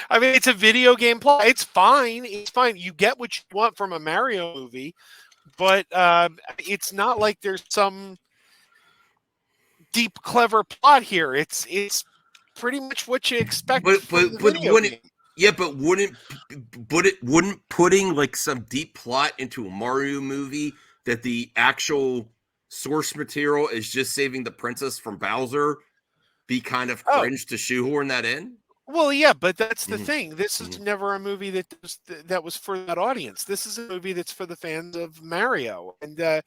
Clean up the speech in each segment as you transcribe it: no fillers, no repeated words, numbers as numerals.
I mean, it's a video game plot. It's fine. It's fine. You get what you want from a Mario movie, but it's not like there's some deep, clever plot here. It's pretty much what you expect But from the but but video wouldn't game. yeah, but it wouldn't putting like some deep plot into a Mario movie that the actual source material is just saving the princess from Bowser be kind of Oh, cringe to shoehorn that in? well, yeah, but that's the Mm-hmm. thing. This is Mm-hmm. never a movie that was for that audience. This is a movie that's for the fans of Mario, and the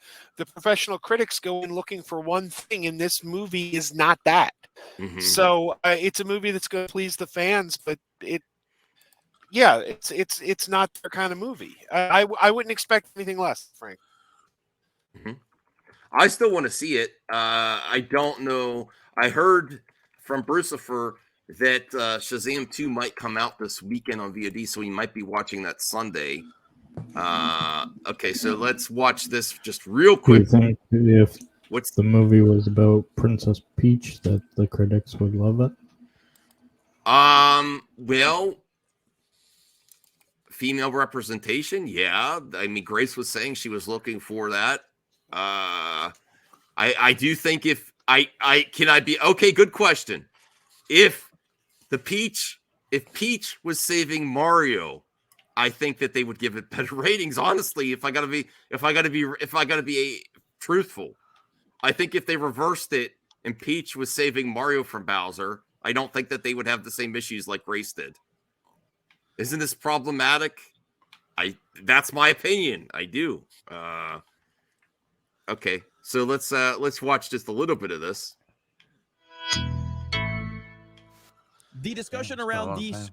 professional critics go in looking for one thing, and this movie is not that. Mm-hmm. So it's a movie that's going to please the fans, but yeah, it's not their kind of movie. I wouldn't expect anything less, Frank. Mm-hmm. I still want to see it. I don't know. I heard from Brucifer that Shazam 2 might come out this weekend on VOD, so we might be watching that Sunday. Okay, so let's watch this just real Do you quick. think if What's the movie was about Princess Peach that the critics would love it? well, female representation, yeah. I mean, Grace was saying she was looking for that. I do think if I can I be okay, good question. If the Peach if Peach was saving Mario, I think that they would give it better ratings. Honestly, if I gotta be truthful, I think if they reversed it and Peach was saving Mario from Bowser, I don't think that they would have the same issues like Grace did. Isn't this problematic? That's my opinion. I do. Okay, so let's watch just a little bit of this. The discussion around these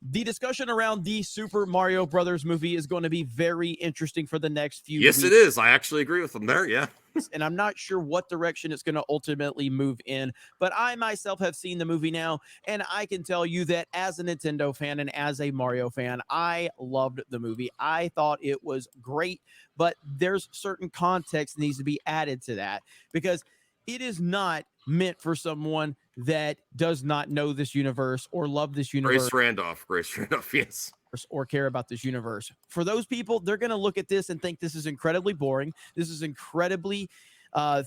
The discussion around the Super Mario Brothers movie is going to be very interesting for the next few Yes, weeks. it is. I actually agree with them there. Yeah. And I'm not sure what direction it's going to ultimately move in, but I myself have seen the movie now, and I can tell you that as a Nintendo fan and as a Mario fan, I loved the movie. I thought it was great, but there's certain context that needs to be added to that because it is not meant for someone that does not know this universe or love this universe Grace Randolph, yes. or care about this universe. For those people, they're going to look at this and think this is incredibly boring. This is incredibly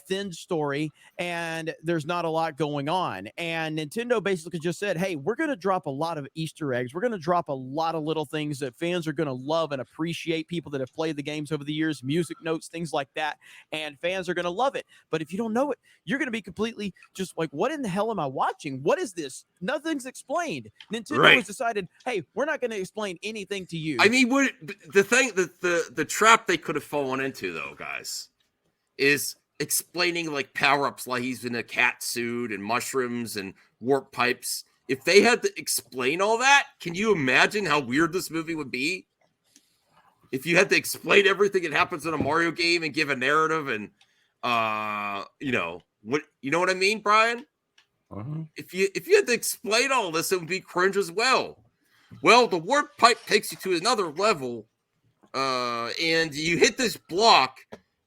thin story, and there's not a lot going on. And Nintendo basically just said, hey, we're going to drop a lot of Easter eggs. We're going to drop a lot of little things that fans are going to love and appreciate, people that have played the games over the years, music notes, things like that. And fans are going to love it. But if you don't know it, you're going to be completely just like, what in the hell am I watching? What is this? Nothing's explained. Nintendo has decided, hey, we're not going to explain anything to you. I mean, what the thing that the trap they could have fallen into, though, guys, is explaining like power-ups like he's in a cat suit and mushrooms and warp pipes. If they had to explain all that, can you imagine how weird this movie would be? If you had to explain everything that happens in a Mario game and give a narrative and what I mean, Brian? Uh-huh. If you had to explain all this, it would be cringe as well. Well, the warp pipe takes you to another level, and you hit this block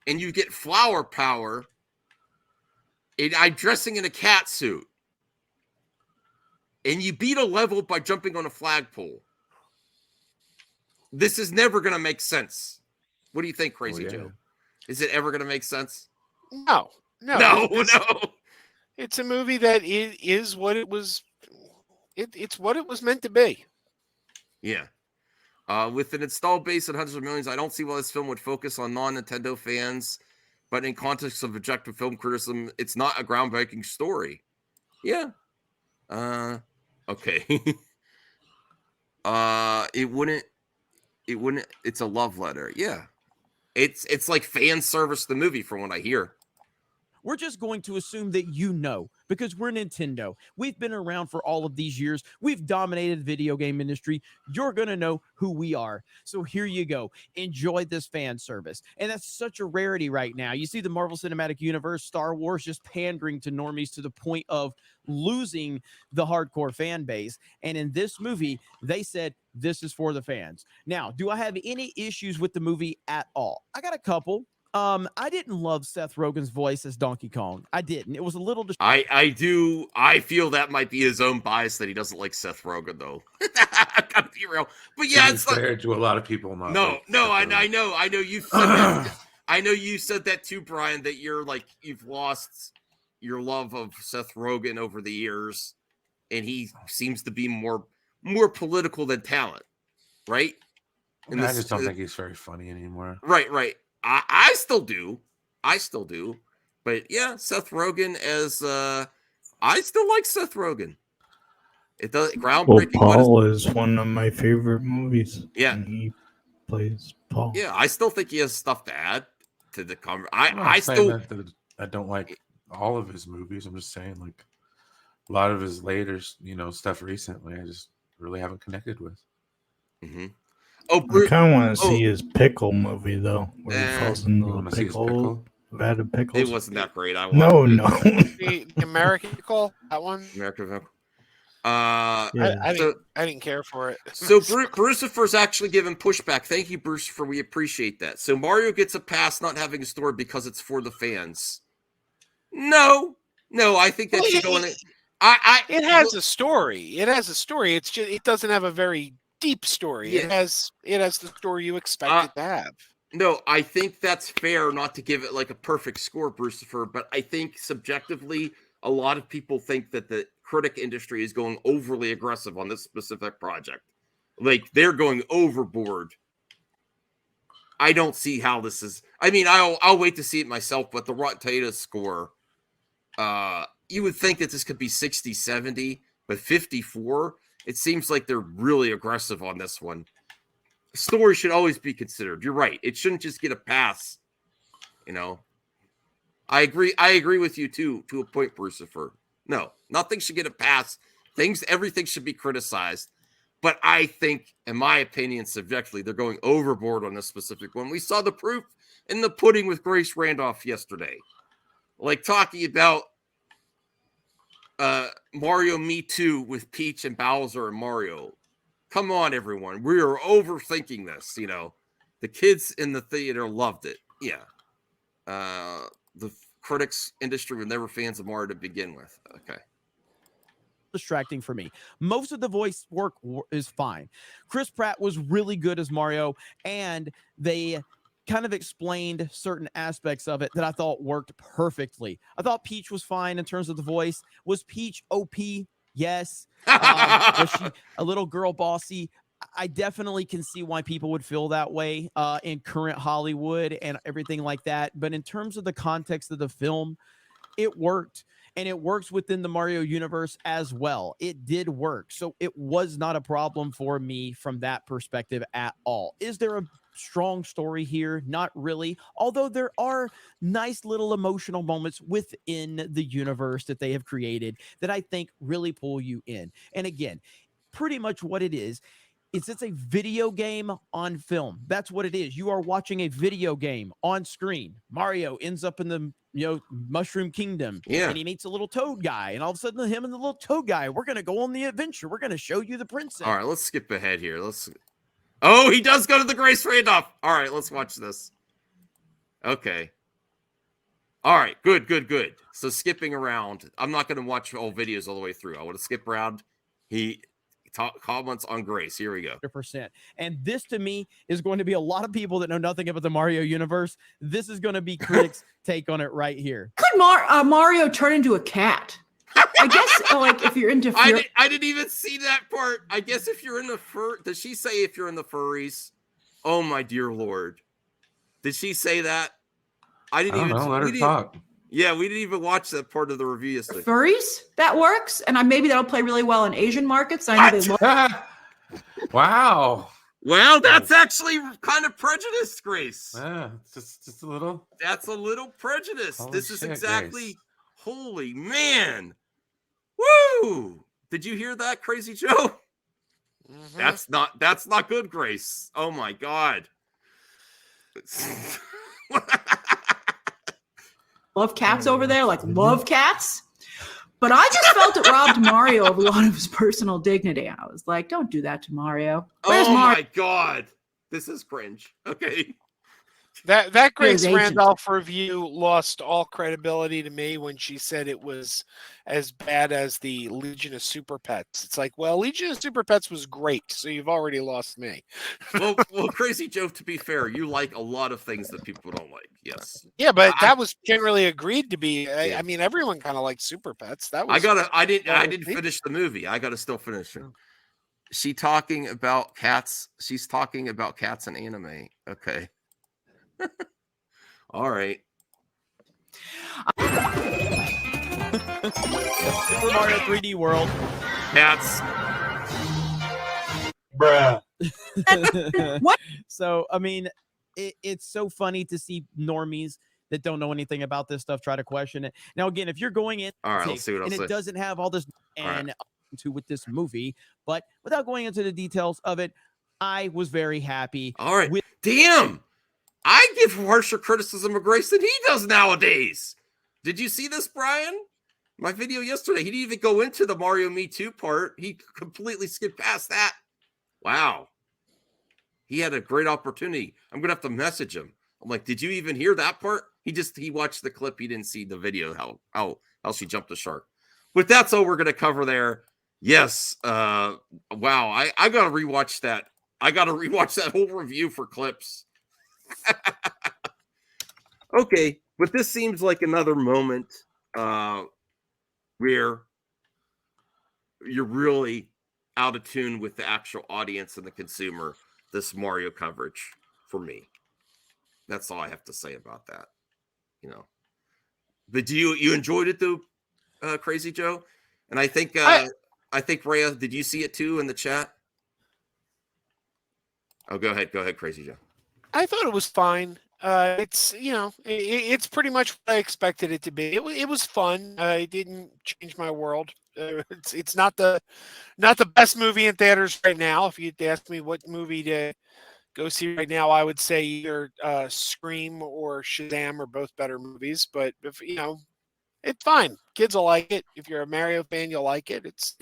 and you get flower power, and I'm dressing in a cat suit. And you beat a level by jumping on a flagpole. This is never going to make sense. What do you think, Crazy Joe? Is it ever going to make sense? No. No. It's a movie that is what it was. It's what it was meant to be. Yeah. With an installed base of hundreds of millions, I don't see why this film would focus on non-Nintendo fans. But in context of objective film criticism, it's not a groundbreaking story. Yeah. Okay. It wouldn't. It's a love letter. Yeah. It's like fan service the movie from what I hear. We're just going to assume that you know, because we're Nintendo. We've been around for all of these years. We've dominated the video game industry. You're going to know who we are. So here you go. Enjoy this fan service. And that's such a rarity right now. You see the Marvel Cinematic Universe, Star Wars, just pandering to normies to the point of losing the hardcore fan base. And in this movie, they said, this is for the fans. Now, do I have any issues with the movie at all? I got a couple. I didn't love Seth Rogen's voice as Donkey Kong. I didn't. It was a little I do. I feel that might be his own bias that he doesn't like Seth Rogen, though. I gotta be real. But yeah, it's like fair to a lot of people. Not no, like no. Seth I Rogen. know. I know you said that. I know you said that too, Brian. That you've lost your love of Seth Rogen over the years, and he seems to be more political than talent, right? I just don't think he's very funny anymore. Right. I still do. But yeah, Seth Rogen as I still like Seth Rogen. It does Well, groundbreaking. Paul is one of my favorite movies. Yeah. And he plays Paul. Yeah, I still think he has stuff to add to the conversation. I'm not I saying still that I don't like all of his movies. I'm just saying like a lot of his later, stuff recently, I just really haven't connected with. Mm-hmm. Oh, I kind of want to see his pickle movie though, where he falls into You the want to see his pickle, pickle? vat of pickles. it wasn't that great. I No, watched it. no. The American call, that one. American Pickle. Yeah. I didn't care for it. So Brucifer's actually giving pushback. Thank you, Brucifer. We appreciate that. So Mario gets a pass not having a story because it's for the fans. No, I think that should go in it. It has a story. It has a story. It's just it doesn't have a very deep story. Yeah. It has the story you expect it to have. No, I think that's fair not to give it like a perfect score, Brucifer, but I think subjectively, a lot of people think that the critic industry is going overly aggressive on this specific project. Like they're going overboard. I don't see how this is. I mean, I'll wait to see it myself, but the Rotten Tomatoes score, you would think that this could be 60, 70, but 54, it seems like they're really aggressive on this one. Story should always be considered. You're right. It shouldn't just get a pass. I agree with you too, to a point, Brucifer. No, nothing should get a pass. Everything should be criticized. But I think, in my opinion, subjectively, they're going overboard on this specific one. We saw the proof in the pudding with Grace Randolph yesterday. Like talking about Mario Me Too with Peach and Bowser and Mario. Come on, everyone. We are overthinking this, The kids in the theater loved it. Yeah. The critics industry were never fans of Mario to begin with. Okay. distracting for me. Most of the voice work is fine. Chris Pratt was really good as Mario, and they kind of explained certain aspects of it that I thought worked perfectly. I thought Peach was fine in terms of the voice. Was Peach OP? Yes. Was she a little girl bossy? I definitely can see why people would feel that way in current Hollywood and everything like that. But in terms of the context of the film, it worked. And it works within the Mario universe as well. It did work. So it was not a problem for me from that perspective at all. Is there a strong story here? Not really. Although there are nice little emotional moments within the universe that they have created that I think really pull you in. And again, pretty much what it is, it's a video game on film. That's what it is. You are watching a video game on screen. Mario ends up in the Mushroom Kingdom. Yeah. And he meets a little toad guy. And all of a sudden, him and the little toad guy, we're going to go on the adventure. We're going to show you the princess. All right, let's skip ahead here. Oh, he does go to the Grace Randolph. All right, let's watch this. Okay. All right, good. So skipping around. I'm not going to watch all videos all the way through. I want to skip around. He comments on Grace. Here we go. 100%. And this to me is going to be a lot of people that know nothing about the Mario universe. This is going to be critics' take on it right here. Could Mario turn into a cat? I guess like if you're into I didn't even see that part. I guess if you're in the does she say if you're in the furries? Oh my dear Lord. Did she say that? I didn't even let her talk. Yeah, we didn't even watch that part of the review yesterday. furries, that works. And maybe that'll play really well in Asian markets. I know they love Wow. Well, that's actually kind of prejudice, Grace. Yeah, it's just a little. That's a little prejudice. Holy This is shit, exactly. Grace. Holy man. Woo! Did you hear that, Crazy Joe? Mhm. That's not good, Grace. Oh my God. love cats over there, like love cats. But I just felt it robbed Mario of a lot of his personal dignity. I was like, don't do that to Mario. Where's Oh Mario? my God. This is cringe. Okay. That Or his Grace agent. Randolph review lost all credibility to me when she said it was as bad as the Legion of Super Pets. It's like, well, Legion of Super Pets was great, so you've already lost me. Well, Crazy Joe, to be fair, you like a lot of things that people don't like. Yes. Yeah, but I- that was generally agreed to be. Yeah. I mean, everyone kind of likes Super Pets. That was. I didn't well received. finish the movie. I gotta still finish it. She talking about cats. She's talking about cats and anime. Okay. All right. Super Mario 3D World. Cats. Bruh. What? So, I mean, it's so funny to see normies that don't know anything about this stuff try to question it. Now, again, if you're going in, All right, let's see what and else. it doesn't have all this All right. and to with this movie, but without going into the details of it, I was very happy. All right. with- Damn. I give harsher criticism of Grace than he does nowadays. Did you see this, Brian? My video yesterday. He didn't even go into the Mario Me Too part. He completely skipped past that. Wow. He had a great opportunity. I'm gonna have to message him. I'm like, did you even hear that part? He watched the clip. He didn't see the video. How she jumped the shark. But that's all we're gonna cover there. Yes. Wow. I gotta rewatch that. I gotta rewatch that whole review for clips. Okay, but this seems like another moment where you're really out of tune with the actual audience and the consumer. This Mario coverage for me. That's all I have to say about that. You know, but you enjoyed it though, Crazy Joe? And I think Rhea, did you see it too in the chat? Oh, go ahead, Crazy Joe. I thought it was fine. It's it's pretty much what I expected it to be. It was fun. It didn't change my world. It's not the best movie in theaters right now. If you'd ask me what movie to go see right now, I would say either Scream or Shazam are both better movies. But if it's fine. Kids will like it. If you're a Mario fan, you'll like it. It's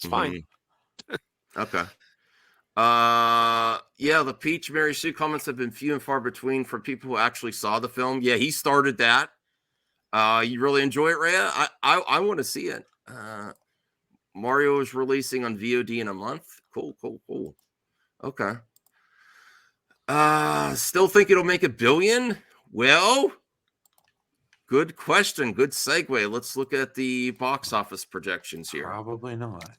fine. Okay. Yeah, the Peach Mary Sue comments have been few and far between for people who actually saw the film. Yeah, he started that. You really enjoy it, Rhea? I want to see it. Mario is releasing on VOD in a month. Cool. Okay. Still think it'll make $1 billion? Well, good question. Good segue. Let's look at the box office projections here. Probably not.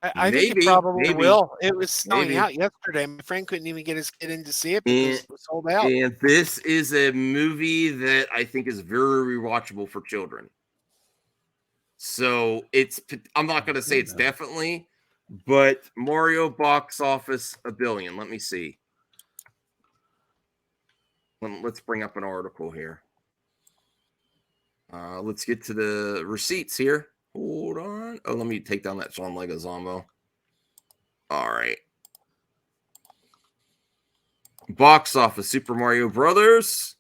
I think it probably will. It was selling out yesterday. My friend couldn't even get his kid in to see it because it was sold out. And this is a movie that I think is very rewatchable for children. So I'm not going to say it's definitely, but Mario box office $1 billion. Let me see. Let's bring up an article here. Let's get to the receipts here. Hold on. Oh, let me take down that John Leguizamo. All right. Box office, Super Mario Brothers.